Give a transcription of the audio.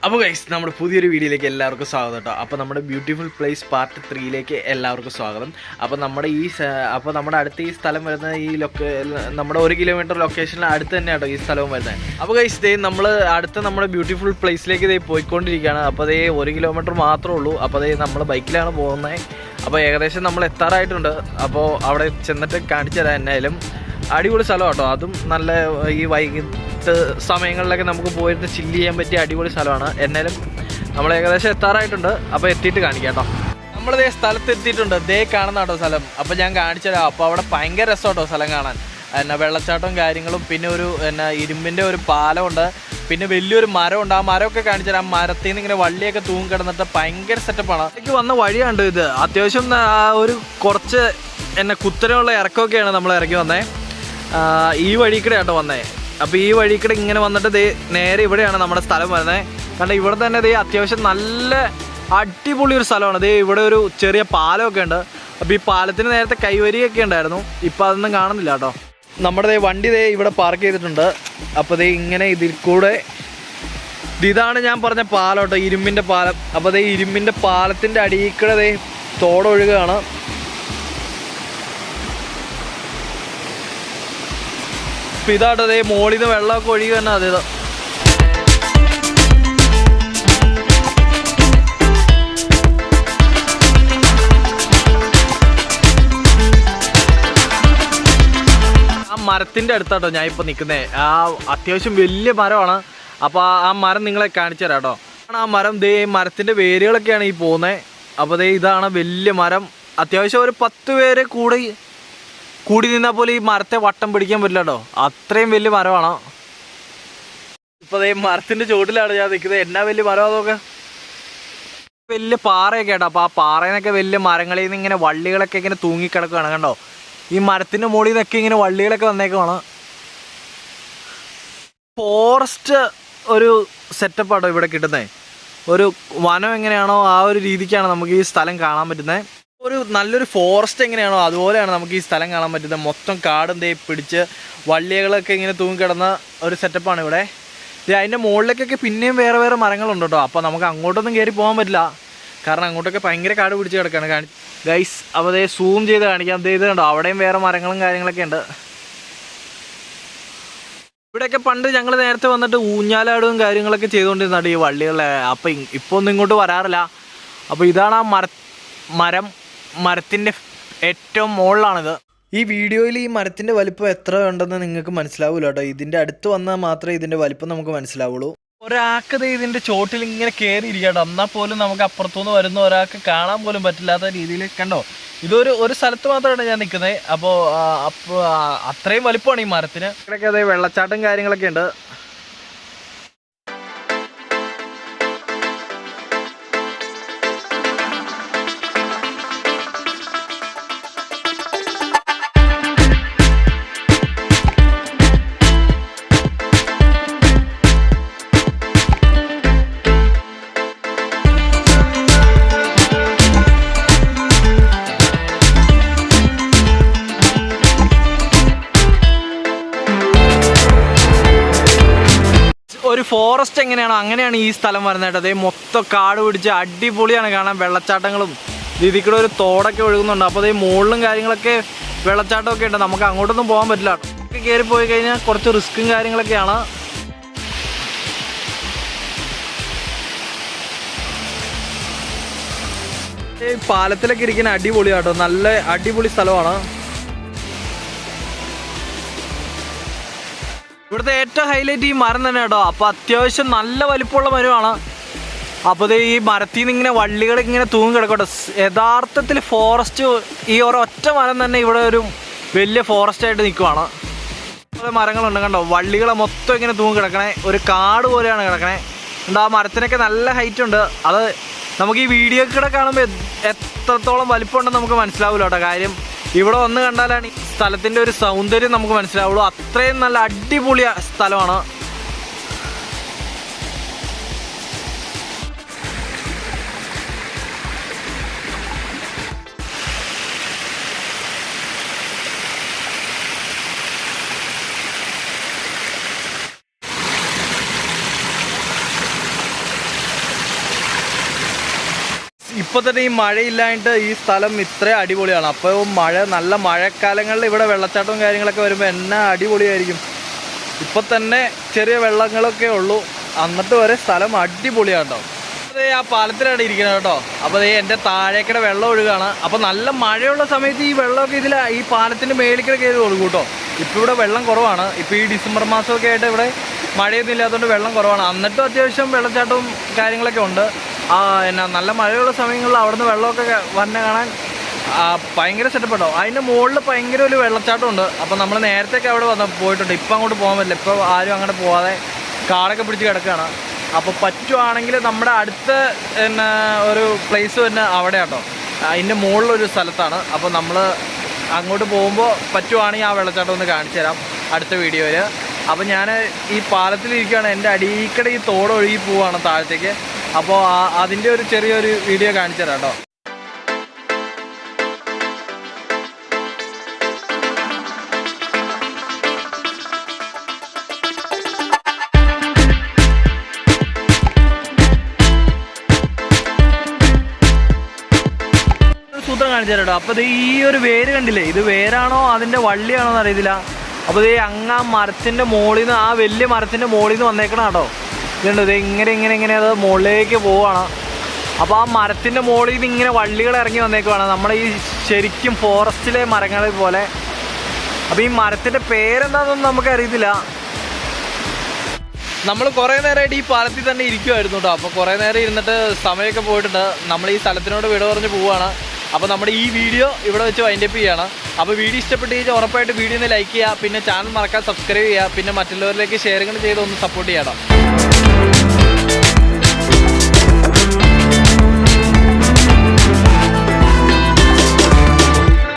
അപ്പോൾ ഗൈസ് നമ്മുടെ പുതിയൊരു വീഡിയോയിലേക്ക് എല്ലാവർക്കും സ്വാഗതം കേട്ടോ. അപ്പോൾ നമ്മുടെ ബ്യൂട്ടിഫുൾ പ്ലേസ് പാർട്ട് 3ലേക്ക് എല്ലാവർക്കും സ്വാഗതം. അപ്പോൾ നമ്മുടെ അടുത്ത ഈ സ്ഥലം വരുന്നത് നമ്മുടെ 1 കിലോമീറ്റർ ലൊക്കേഷനിൽ അടുത്ത് തന്നെ കേട്ടോ ഈ സ്ഥലവും വരുന്നത്. അപ്പോൾ ഗൈസ് നമ്മൾ അടുത്ത നമ്മുടെ ബ്യൂട്ടിഫുൾ പ്ലേസിലേക്ക് പോയിക്കൊണ്ടിരിക്കുകയാണ്. അപ്പോൾ 1 കിലോമീറ്റർ മാത്രമേ ഉള്ളൂ. അപ്പോൾ നമ്മൾ ബൈക്കിലാണ് പോകുന്നത്. അപ്പോൾ ഏകദേശം നമ്മൾ എത്താറായിട്ടുണ്ട്. അപ്പോൾ അവിടെ ചെന്നിട്ട് കാണിച്ചു തരാം. എന്നായാലും അടിപൊളി സ്ഥലം കേട്ടോ. അതും നല്ല ഈ വൈകിട്ട് സമയങ്ങളിലൊക്കെ നമുക്ക് പോയിട്ട് ചില്ല് ചെയ്യാൻ പറ്റിയ അടിപൊളി സ്ഥലമാണ്. എന്നാലും നമ്മൾ ഏകദേശം എത്താറായിട്ടുണ്ട്. അപ്പോൾ എത്തിയിട്ട് കാണിക്കാം കേട്ടോ. നമ്മളിതേ സ്ഥലത്ത് എത്തിയിട്ടുണ്ട്. ദേ കാണുന്ന കേട്ടോ സ്ഥലം. അപ്പോൾ ഞാൻ കാണിച്ചു തരാം. അപ്പോൾ അവിടെ ഭയങ്കര രസം കേട്ടോ സ്ഥലം കാണാൻ. വെള്ളച്ചാട്ടവും കാര്യങ്ങളും, പിന്നെ ഇരുമ്പിൻ്റെ ഒരു പാലമുണ്ട്, പിന്നെ വലിയൊരു മരമുണ്ട്. ആ മരമൊക്കെ കാണിച്ചു തരാം. മരത്തിൽ നിന്ന് ഇങ്ങനെ വള്ളിയൊക്കെ തൂങ്ങി കിടന്നിട്ട് ഭയങ്കര സെറ്റപ്പാണ്. എനിക്ക് വന്ന വഴിയുണ്ട് ഇത്. അത്യാവശ്യം ഒരു കുറച്ച് കുത്തനെയുള്ള ഇറക്കമൊക്കെയാണ് നമ്മൾ ഇറങ്ങി വന്നേ. ഈ വഴിക്കടെ ആട്ടോ വന്നേ. അപ്പോൾ ഈ വഴിക്കടെ ഇങ്ങനെ വന്നിട്ട് നേരെ ഇവിടെയാണ് നമ്മുടെ സ്ഥലം വരുന്നത്. കാരണം ഇവിടെ തന്നെ അത്യാവശ്യം നല്ല അടിപൊളി ഒരു സ്ഥലമാണ്. ഇവിടെ ഒരു ചെറിയ പാലമൊക്കെ ഉണ്ട്. അപ്പോൾ ഈ പാലത്തിന് നേരത്തെ കൈവരിയൊക്കെ ഉണ്ടായിരുന്നു. ഇപ്പോൾ അതൊന്നും കാണുന്നില്ല കേട്ടോ. നമ്മുടെ വണ്ടി ഇവിടെ പാർക്ക് ചെയ്തിട്ടുണ്ട്. അപ്പോൾ ഇങ്ങനെ ഇതിൽ കൂടെ ഇതാണ് ഞാൻ പറഞ്ഞ പാലം കേട്ടോ, ഇരുമ്പിൻ്റെ പാലം. അപ്പോൾ ഇരുമ്പിൻ്റെ പാലത്തിൻ്റെ അടിയിൽക്കൂടെ തോടൊഴുകുകയാണ്. അപ്പോൾ ഇതാട്ടോ മോളിൽ നിന്ന് വെള്ളമൊക്കെ ഒഴുകി തന്നെ. അതേതോ ആ മരത്തിൻ്റെ അടുത്താട്ടോ ഞാൻ ഇപ്പോൾ നിൽക്കുന്നത്. അത്യാവശ്യം വലിയ മരമാണ്. അപ്പോൾ ആ മരം നിങ്ങളെ കാണിച്ചു തരാം കേട്ടോ. ആ മരം മരത്തിൻ്റെ വേരുകളൊക്കെയാണ് ഈ പോകുന്നത്. അപ്പോൾ ഇതാണ് വലിയ മരം. അത്യാവശ്യം ഒരു 10 പേര് കൂടി നിന്നാൽ പോലും ഈ മരത്തെ വട്ടം പിടിക്കാൻ പറ്റില്ല കേട്ടോ. അത്രയും വലിയ മരമാണ്. ഇപ്പോൾ മരത്തിൻ്റെ ചുവട്ടിലാണ് ഞാൻ നിൽക്കുന്നത്. എന്നാ വലിയ മരം അതൊക്കെ വലിയ പാറയൊക്കെ കേട്ടോ. അപ്പോൾ ആ പാറയിൽ നിന്നൊക്കെ വലിയ മരങ്ങളിൽ നിന്ന് ഇങ്ങനെ വള്ളികളൊക്കെ ഇങ്ങനെ തൂങ്ങിക്കിടക്കുകയാണ് കണ്ടോ. ഈ മരത്തിൻ്റെ മുകളിൽ നിന്നൊക്കെ ഇങ്ങനെ വള്ളികളൊക്കെ വന്നേക്കുവാണ്. ഫോറസ്റ്റ് ഒരു സെറ്റപ്പാട്ടോ ഇവിടെ കിട്ടുന്നത്. ഒരു വനം എങ്ങനെയാണോ ആ ഒരു രീതിക്കാണ് നമുക്ക് ഈ സ്ഥലം കാണാൻ പറ്റുന്നത്. നല്ലൊരു ഫോറസ്റ്റ് എങ്ങനെയാണോ അതുപോലെയാണ് നമുക്ക് ഈ സ്ഥലം കാണാൻ പറ്റുന്നത്. മൊത്തം കാടും പിടിച്ച് വള്ളികളൊക്കെ ഇങ്ങനെ തൂങ്ങിക്കിടന്ന ഒരു സെറ്റപ്പാണ് ഇവിടെ. അതിൻ്റെ മുകളിലേക്കൊക്കെ പിന്നെയും വേറെ വേറെ മരങ്ങളുണ്ട് കേട്ടോ. അപ്പോൾ നമുക്ക് അങ്ങോട്ടൊന്നും കയറി പോകാൻ പറ്റില്ല. കാരണം അങ്ങോട്ടൊക്കെ ഭയങ്കര കാട് പിടിച്ച് കിടക്കുകയാണ് ഗൈസ്. അപ്പോൾ സൂം ചെയ്ത് കാണിക്കാം. ഇത് കണ്ടോ, അവിടെയും വേറെ മരങ്ങളും കാര്യങ്ങളൊക്കെ ഉണ്ട്. ഇവിടെയൊക്കെ പണ്ട് ഞങ്ങൾ നേരത്തെ വന്നിട്ട് ഊഞ്ഞാലാടും കാര്യങ്ങളൊക്കെ ചെയ്തുകൊണ്ടിരുന്നുണ്ട് ഈ വള്ളികളെ. അപ്പം ഇപ്പോൾ ഒന്നും ഇങ്ങോട്ട് വരാറില്ല. അപ്പോൾ ഇതാണ് ആ മരത്തിൻ്റെ ഏറ്റവും മുകളിലാണിത്. ഈ വീഡിയോയിൽ ഈ മരത്തിൻ്റെ വലിപ്പം എത്ര ഉണ്ടെന്ന് നിങ്ങൾക്ക് മനസ്സിലാവില്ല കേട്ടോ. ഇതിൻ്റെ അടുത്ത് വന്നാൽ മാത്രമേ ഇതിൻ്റെ വലിപ്പം നമുക്ക് മനസ്സിലാവുള്ളൂ. ഒരാൾക്ക് ഇതിൻ്റെ ചോട്ടിൽ ഇങ്ങനെ കയറിയിരിക്കട്ടോ. എന്നാൽ പോലും നമുക്ക് അപ്പുറത്തുനിന്ന് വരുന്ന ഒരാൾക്ക് കാണാൻ പോലും പറ്റില്ലാത്ത രീതിയിൽ കണ്ടോ. ഒരു സ്ഥലത്ത് മാത്രമാണ് ഞാൻ നിൽക്കുന്നത്. അപ്പോൾ അത്രയും വലിപ്പമാണ് ഈ മരത്തിന്. ഇവിടെയൊക്കെ വെള്ളച്ചാട്ടം കാര്യങ്ങളൊക്കെ ഉണ്ട്. ഒരു ഫോറസ്റ്റ് എങ്ങനെയാണോ അങ്ങനെയാണ് ഈ സ്ഥലം വരുന്നത്. അതേ മൊത്തം കാട് പിടിച്ച് അടിപൊളിയാണ് കാണാൻ. വെള്ളച്ചാട്ടങ്ങളും ഇതിൽ കൂടെ ഒരു തോടൊക്കെ ഒഴുകുന്നുണ്ട്. അപ്പോൾ മുകളിലും കാര്യങ്ങളൊക്കെ വെള്ളച്ചാട്ടമൊക്കെ ഉണ്ട്. നമുക്ക് അങ്ങോട്ടൊന്നും പോകാൻ പറ്റില്ല. കയറി പോയി കഴിഞ്ഞാൽ കുറച്ച് റിസ്ക്കും കാര്യങ്ങളൊക്കെയാണ്. ഈ പാലത്തിലൊക്കെ ഇരിക്കുന്ന അടിപൊളിയാട്ടോ. നല്ല അടിപൊളി സ്ഥലമാണ്. ഇവിടുത്തെ ഏറ്റവും ഹൈലൈറ്റ് ഈ മരം തന്നെ കേട്ടോ. അപ്പോൾ അത്യാവശ്യം നല്ല വലിപ്പമുള്ള മരമാണ്. അപ്പോൾ ഈ മരത്തിൽ നിന്ന് ഇങ്ങനെ വള്ളികൾ ഇങ്ങനെ തൂങ്ങി കിടക്കട്ടോ. യഥാർത്ഥത്തിൽ ഫോറസ്റ്റ് ഈ ഒരൊറ്റ മരം തന്നെ ഇവിടെ ഒരു വലിയ ഫോറസ്റ്റായിട്ട് നിൽക്കുവാണ്. കുറേ മരങ്ങളുണ്ട് കണ്ടോ. വള്ളികളെ മൊത്തം ഇങ്ങനെ തൂങ്ങി കിടക്കണേ. ഒരു കാട് പോലെയാണ് കിടക്കണേ. എന്താ മരത്തിനൊക്കെ നല്ല ഹൈറ്റ് ഉണ്ട്. അത് നമുക്ക് ഈ വീഡിയോ കൂടെ കാണുമ്പോൾ എത്രത്തോളം വലിപ്പമുണ്ടെന്ന് നമുക്ക് മനസ്സിലാവില്ല കേട്ടോ. കാര്യം ഇവിടെ വന്ന് കണ്ടാലാണ് ഈ സ്ഥലത്തിൻ്റെ ഒരു സൗന്ദര്യം നമുക്ക് മനസ്സിലാവുള്ളൂ. അത്രയും നല്ല അടിപൊളി സ്ഥലമാണ്. ഇപ്പോൾ തന്നെ ഈ മഴയില്ലായിട്ട് ഈ സ്ഥലം ഇത്ര അടിപൊളിയാണ്. അപ്പോൾ നല്ല മഴക്കാലങ്ങളിൽ ഇവിടെ വെള്ളച്ചാട്ടവും കാര്യങ്ങളൊക്കെ വരുമ്പോൾ എന്നാ അടിപൊളിയായിരിക്കും. ഇപ്പം തന്നെ ചെറിയ വെള്ളങ്ങളൊക്കെ ഉള്ളൂ, എന്നിട്ട് വരെ സ്ഥലം അടിപൊളിയാട്ടോ. അതേ ആ പാലത്തിലാണ് ഇരിക്കുന്നത് കേട്ടോ. അപ്പോൾ അതേ എൻ്റെ താഴേക്കടെ വെള്ളം ഒഴുകാണ്. അപ്പോൾ നല്ല മഴയുള്ള സമയത്ത് ഈ വെള്ളമൊക്കെ ഈ പാലത്തിൻ്റെ മേളിക്കടെ കയറി ഒഴുകും കേട്ടോ. ഇപ്പോൾ ഇവിടെ വെള്ളം കുറവാണ്. ഇപ്പോൾ ഈ ഡിസംബർ മാസമൊക്കെ ആയിട്ട് ഇവിടെ മഴയൊന്നും ഇല്ലാത്തതുകൊണ്ട് വെള്ളം കുറവാണ്. എന്നിട്ടും അത്യാവശ്യം വെള്ളച്ചാട്ടവും കാര്യങ്ങളൊക്കെ ഉണ്ട്. നല്ല മഴയുള്ള സമയങ്ങളിൽ അവിടെ നിന്ന് വെള്ളമൊക്കെ വന്നെ കാണാൻ ഭയങ്കര സെറ്റപ്പ് ഉണ്ടോ. അതിൻ്റെ മുകളിൽ ഭയങ്കര ഒരു വെള്ളച്ചാട്ടമുണ്ട്. അപ്പോൾ നമ്മൾ നേരത്തെയൊക്കെ അവിടെ പോയിട്ടുണ്ട്. ഇപ്പം അങ്ങോട്ട് പോകാൻ പറ്റില്ല. ഇപ്പോൾ ആരും അങ്ങനെ പോകാതെ കാടൊക്കെ പിടിച്ച് കിടക്കുകയാണ്. അപ്പോൾ പറ്റുവാണെങ്കിൽ നമ്മുടെ അടുത്ത ഒരു പ്ലേസ് തന്നെ അവിടെ കേട്ടോ, അതിൻ്റെ മുകളിലൊരു സ്ഥലത്താണ്. അപ്പോൾ നമ്മൾ അങ്ങോട്ട് പോകുമ്പോൾ പറ്റുവാണെങ്കിൽ ആ വെള്ളച്ചാട്ടം ഒന്ന് കാണിച്ചു തരാം അടുത്ത വീഡിയോയിൽ. അപ്പോൾ ഞാൻ ഈ പാലത്തിലിരിക്കുകയാണ്. എൻ്റെ അടിയിക്കടെ ഈ തോട് ഒഴുകി പോവുകയാണ് താഴത്തേക്ക്. അപ്പോൾ അതിൻ്റെ ഒരു ചെറിയൊരു വീഡിയോ കാണിച്ചു തരാം കേട്ടോ. സൂത്രം കാണിച്ചു തരാം കേട്ടോ. അപ്പോൾ ഈ ഒരു വേര് കണ്ടില്ലേ, ഇത് വേരാണോ അതിൻ്റെ വള്ളിയാണോ എന്ന് അറിയത്തില്ല. അപ്പോൾ ഇത് അങ്ങ് മരത്തിൻ്റെ മുകളിൽ നിന്ന്, ആ വലിയ മരത്തിൻ്റെ മുകളിൽ നിന്ന് വന്നേക്കണം കേട്ടോ. ഇതുണ്ട്, ഇത് ഇങ്ങനെ അത് മുകളിലേക്ക് പോവുകയാണ്. അപ്പോൾ ആ മരത്തിൻ്റെ മുകളിൽ നിന്ന് ഇങ്ങനെ വള്ളികൾ ഇറങ്ങി വന്നേക്കുവാണ്, നമ്മുടെ ഈ ശരിക്കും ഫോറസ്റ്റിലെ മരങ്ങളെ പോലെ. അപ്പോൾ ഈ മരത്തിൻ്റെ പേരെന്താണെന്നൊന്നും നമുക്കറിയത്തില്ല. നമ്മൾ കുറേ നേരമായിട്ട് ഈ പാലത്തിൽ തന്നെ ഇരിക്കുമായിരുന്നു കേട്ടോ. അപ്പോൾ കുറേ നേരം ഇരുന്നിട്ട് സമയമൊക്കെ പോയിട്ടുണ്ട്. നമ്മൾ ഈ സ്ഥലത്തിനോട് വിട പറഞ്ഞ് പോവുകയാണ്. അപ്പോൾ നമ്മുടെ ഈ വീഡിയോ ഇവിടെ വെച്ച് വൈൻഡപ്പ് ചെയ്യുകയാണ്. അപ്പോൾ വീഡിയോ ഇഷ്ടപ്പെട്ട് കഴിഞ്ഞാൽ ഉറപ്പായിട്ട് വീഡിയോ ഒന്ന് ലൈക്ക് ചെയ്യുക, പിന്നെ ചാനൽ മറക്കാതെ സബ്സ്ക്രൈബ് ചെയ്യുക, പിന്നെ മറ്റുള്ളവരിലേക്ക് ഷെയറിങ് ചെയ്ത് ഒന്ന് സപ്പോർട്ട് ചെയ്യണം.